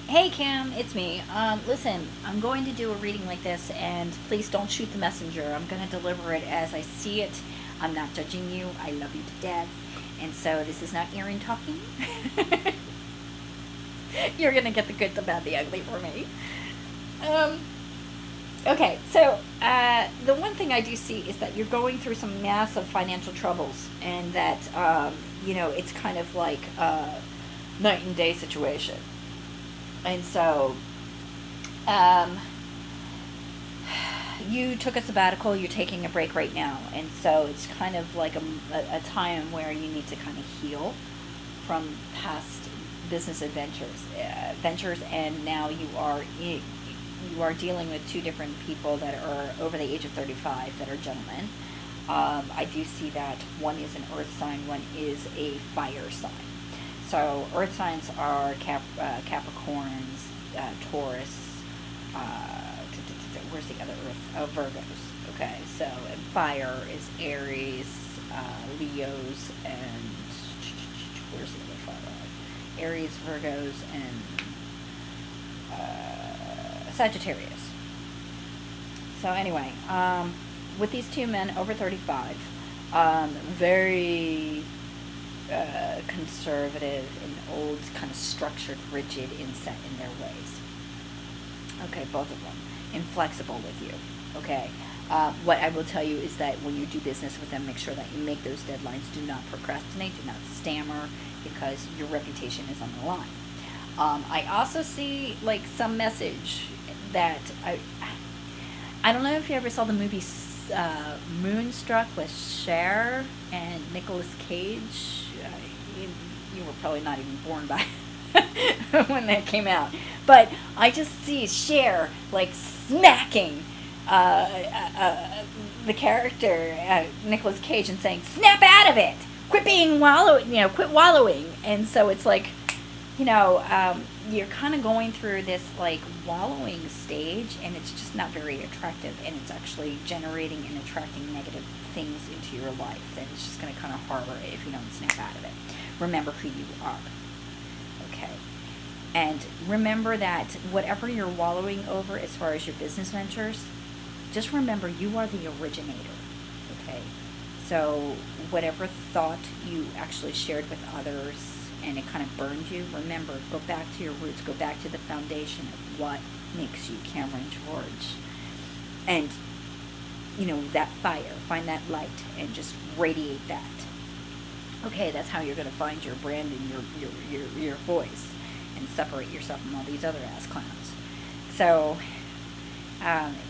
Hey Cam, it's me. Listen, I'm going to do a reading like this, and please don't shoot the messenger. I'm going to deliver it as I see it. I'm not judging you. I love you to death. And so this is not Erin talking. You're going to get the good, the bad, the ugly for me. Um, okay, so the one thing I do see is that you're going through some massive financial troubles, and that, it's kind of like a night and day situation. And so, um, you took a sabbatical, you're taking a break right now. And so it's kind of like a time where you need to kind of heal from past business ventures, and now you are dealing with two different people that are over the age of 35 that are gentlemen. I do see that one is an earth sign, one is a fire sign. So earth signs are Capricorns, Taurus. Where's the other earth? Oh, Virgos. Okay, so and fire is Aries, Leos, and where's the other fire? Aries, Virgos, and Sagittarius. So anyway, with these two men over 35, very conservative and old, kind of structured, rigid, and set in their ways. Okay, both of them. Inflexible with you. Okay. What I will tell you is that when you do business with them, make sure that you make those deadlines. Do not procrastinate. Do not stammer, because your reputation is on the line. I also see like some message that I don't know if you ever saw the movie Moonstruck with Cher and Nicolas Cage. You were probably not even born by when that came out, but I just see Cher like smacking the character Nicolas Cage and saying, "Snap out of it! Quit being quit wallowing." And so it's like, you're kind of going through this like wallowing stage, and it's just not very attractive, and it's actually generating and attracting negative things into your life, and it's just going to kind of harbor it if you don't snap out of it. Remember who you are. Okay. And remember that whatever you're wallowing over as far as your business ventures, just remember you are the originator. Okay. So whatever thought you actually shared with others and it kind of burned you, remember, go back to your roots, go back to the foundation of what makes you Cameron George. And, that fire, find that light and just radiate that. Okay, that's how you're going to find your brand and your voice and separate yourself from all these other ass clowns. So,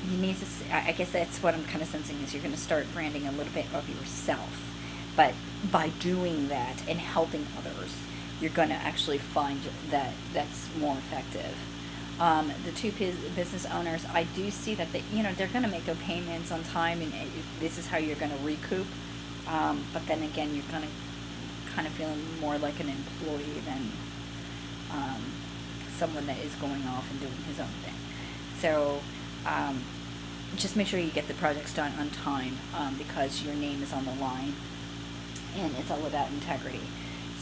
you need to, I guess that's what I'm kind of sensing, is you're going to start branding a little bit of yourself. But by doing that and helping others, you're going to actually find that that's more effective. The two business owners, I do see that they're going to make their payments on time, and this is how you're going to recoup. But then again, you're going to kind of feeling more like an employee than someone that is going off and doing his own thing. So just make sure you get the projects done on time, because your name is on the line, and it's all about integrity.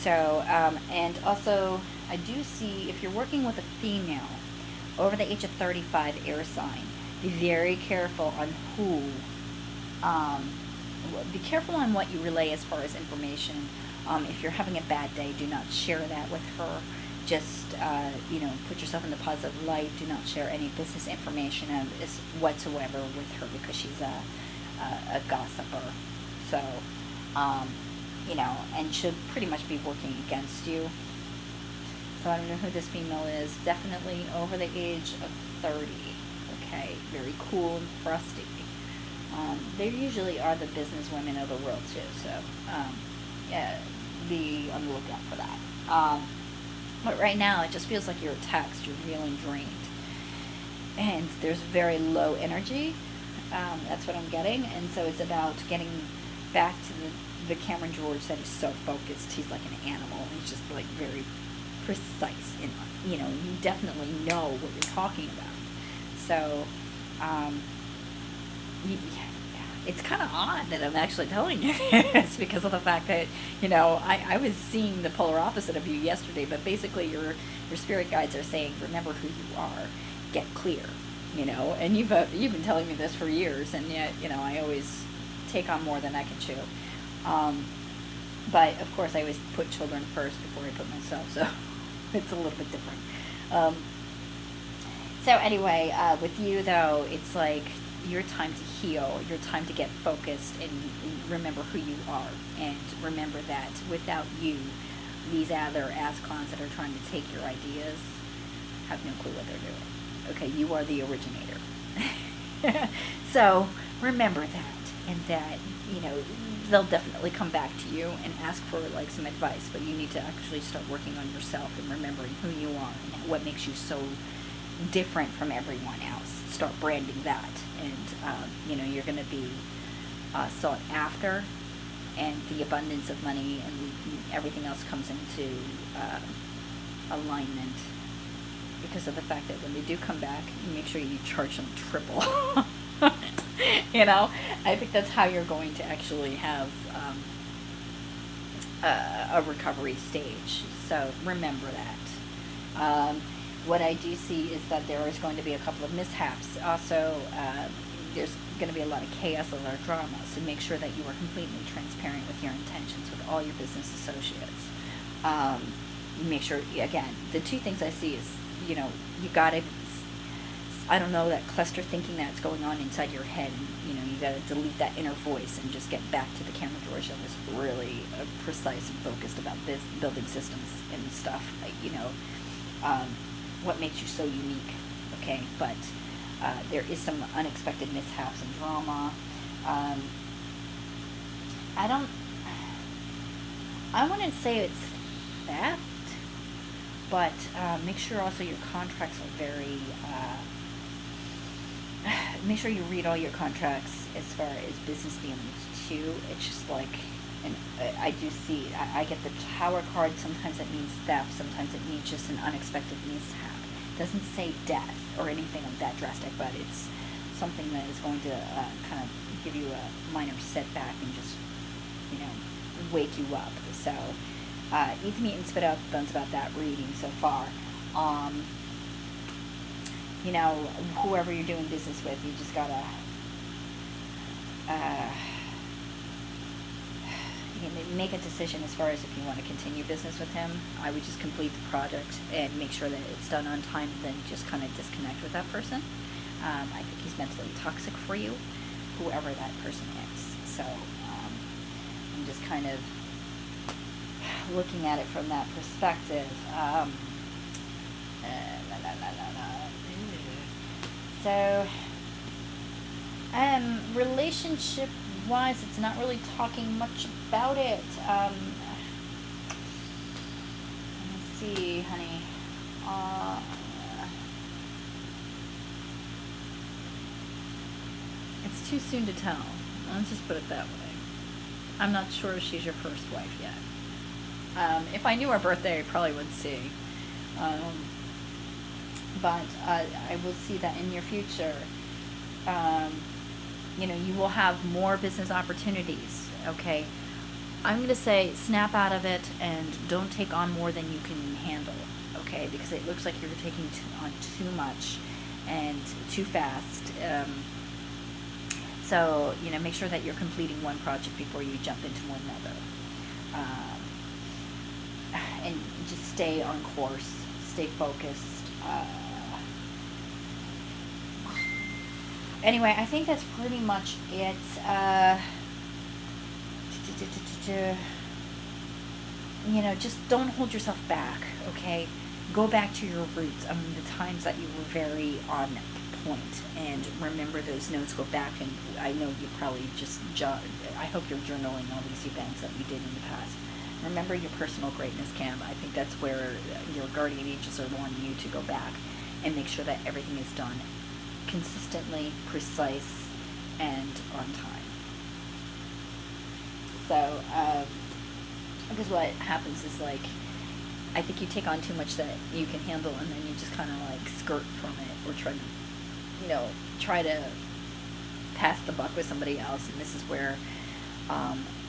So, and also, I do see if you're working with a female over the age of 35 air sign, be very careful on be careful on what you relay as far as information. If you're having a bad day, do not share that with her. Just, put yourself in the positive light. Do not share any business information whatsoever with her, because she's a gossiper. So, and she'll pretty much be working against you. So I don't know who this female is. Definitely over the age of 30. Okay, very cool and frosty. They usually are the business women of the world too. So, yeah, be on the lookout for that. But right now, it just feels like you're taxed. You're feeling drained, and there's very low energy. That's what I'm getting, and so it's about getting back to the Cameron George that is so focused. He's like an animal. He's just like very precise, and you definitely know what you're talking about. So, it's kind of odd that I'm actually telling you this, because of the fact that, I was seeing the polar opposite of you yesterday, but basically Your spirit guides are saying, remember who you are, get clear, and you've been telling me this for years, and yet, I always take on more than I can chew. But of course I always put children first before I put myself, so it's a little bit different. So anyway, with you though, it's like your time to heal, your time to get focused, and remember who you are, and remember that without you, these other ass clowns that are trying to take your ideas have no clue what they're doing. Okay, you are the originator. So remember that, and that, they'll definitely come back to you and ask for like some advice, but you need to actually start working on yourself and remembering who you are and what makes you so different from everyone else. Start branding that, and you're going to be sought after, and the abundance of money and everything else comes into alignment because of the fact that when they do come back, you make sure you charge them triple. I think that's how you're going to actually have a recovery stage. So remember that. What I do see is that there is going to be a couple of mishaps. Also, there's going to be a lot of chaos, a lot of drama. So make sure that you are completely transparent with your intentions with all your business associates. Make sure, again, the two things I see is, you got to, I don't know, that cluster thinking that's going on inside your head. And, you got to delete that inner voice and just get back to the camera George that was really precise and focused about building systems and stuff. What makes you so unique, okay? But there is some unexpected mishaps and drama. I wouldn't say it's theft, but make sure also your contracts are very, make sure you read all your contracts as far as business dealings too. It's just like, and I do see, I get the Tower card. Sometimes it means theft, sometimes it means just an unexpected mishap. It doesn't say death or anything of that drastic, but it's something that is going to kind of give you a minor setback and just, wake you up. So eat the meat and spit out the bones about that reading so far. Whoever you're doing business with, you just gotta make a decision as far as if you want to continue business with him. I would just complete the project and make sure that it's done on time, then just kind of disconnect with that person. I think he's mentally toxic for you, whoever that person is. So I'm just kind of looking at it from that perspective. So, relationship-wise, it's not really talking much about it. Let me see, honey. It's too soon to tell. Let's just put it that way. I'm not sure if she's your first wife yet. If I knew her birthday, I probably would see. But I will see that in your future, you will have more business opportunities, okay? I'm going to say snap out of it and don't take on more than you can handle, okay? Because it looks like you're taking on too much and too fast. So, make sure that you're completing one project before you jump into another. And just stay on course, stay focused. Anyway, I think that's pretty much it. Just don't hold yourself back, okay? Go back to your roots. The times that you were very on point, and remember those notes. Go back, and I know you probably just, I hope you're journaling all these events that you did in the past. Remember your personal greatness, Cam. I think that's where your guardian angels are wanting you to go back and make sure that everything is done consistently, precise, and on time. So, because what happens is, like, I think you take on too much that you can handle, and then you just kind of like skirt from it, or try to pass the buck with somebody else. And this is where,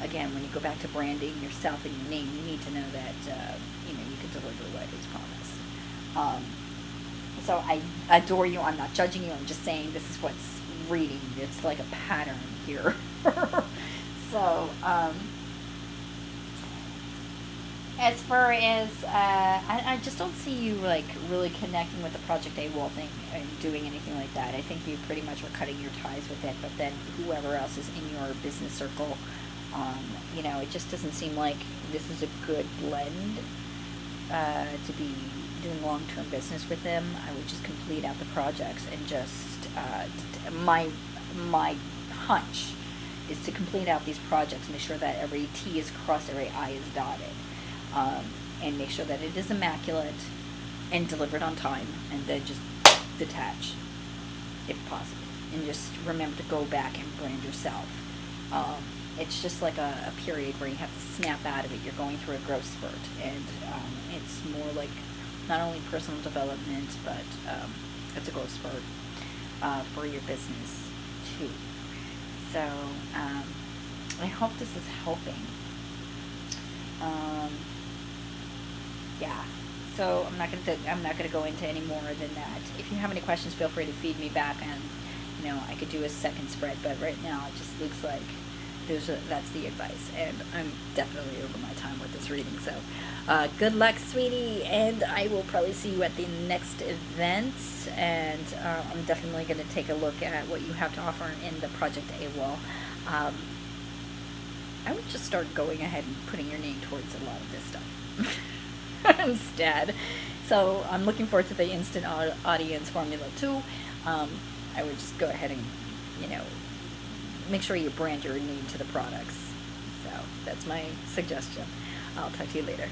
again, when you go back to branding yourself and your name, you need to know that you can deliver what is promised. Um, so I adore you. I'm not judging you. I'm just saying this is what's reading. It's like a pattern here. So, as far as I just don't see you like really connecting with the Project AWOL thing and doing anything like that. I think you pretty much are cutting your ties with it. But then whoever else is in your business circle, it just doesn't seem like this is a good blend to be doing long-term business with them. I would just complete out the projects and just my hunch is to complete out these projects, make sure that every T is crossed, every I is dotted, and make sure that it is immaculate and delivered on time, and then just detach if possible, and just remember to go back and brand yourself. It's just like a period where you have to snap out of it. You're going through a growth spurt, and it's more like not only personal development, but it's a growth spurt for your business too. So I hope this is helping. Yeah. So I'm not gonna go into any more than that. If you have any questions, feel free to feed me back, and I could do a second spread. But right now, it just looks like that's the advice, and I'm definitely over my time with this reading. So good luck, sweetie, and I will probably see you at the next event. And I'm definitely going to take a look at what you have to offer in the Project AWOL. I would just start going ahead and putting your name towards a lot of this stuff instead. So I'm looking forward to the instant audience formula too. I would just go ahead and make sure you brand your name to the products. So that's my suggestion. I'll talk to you later.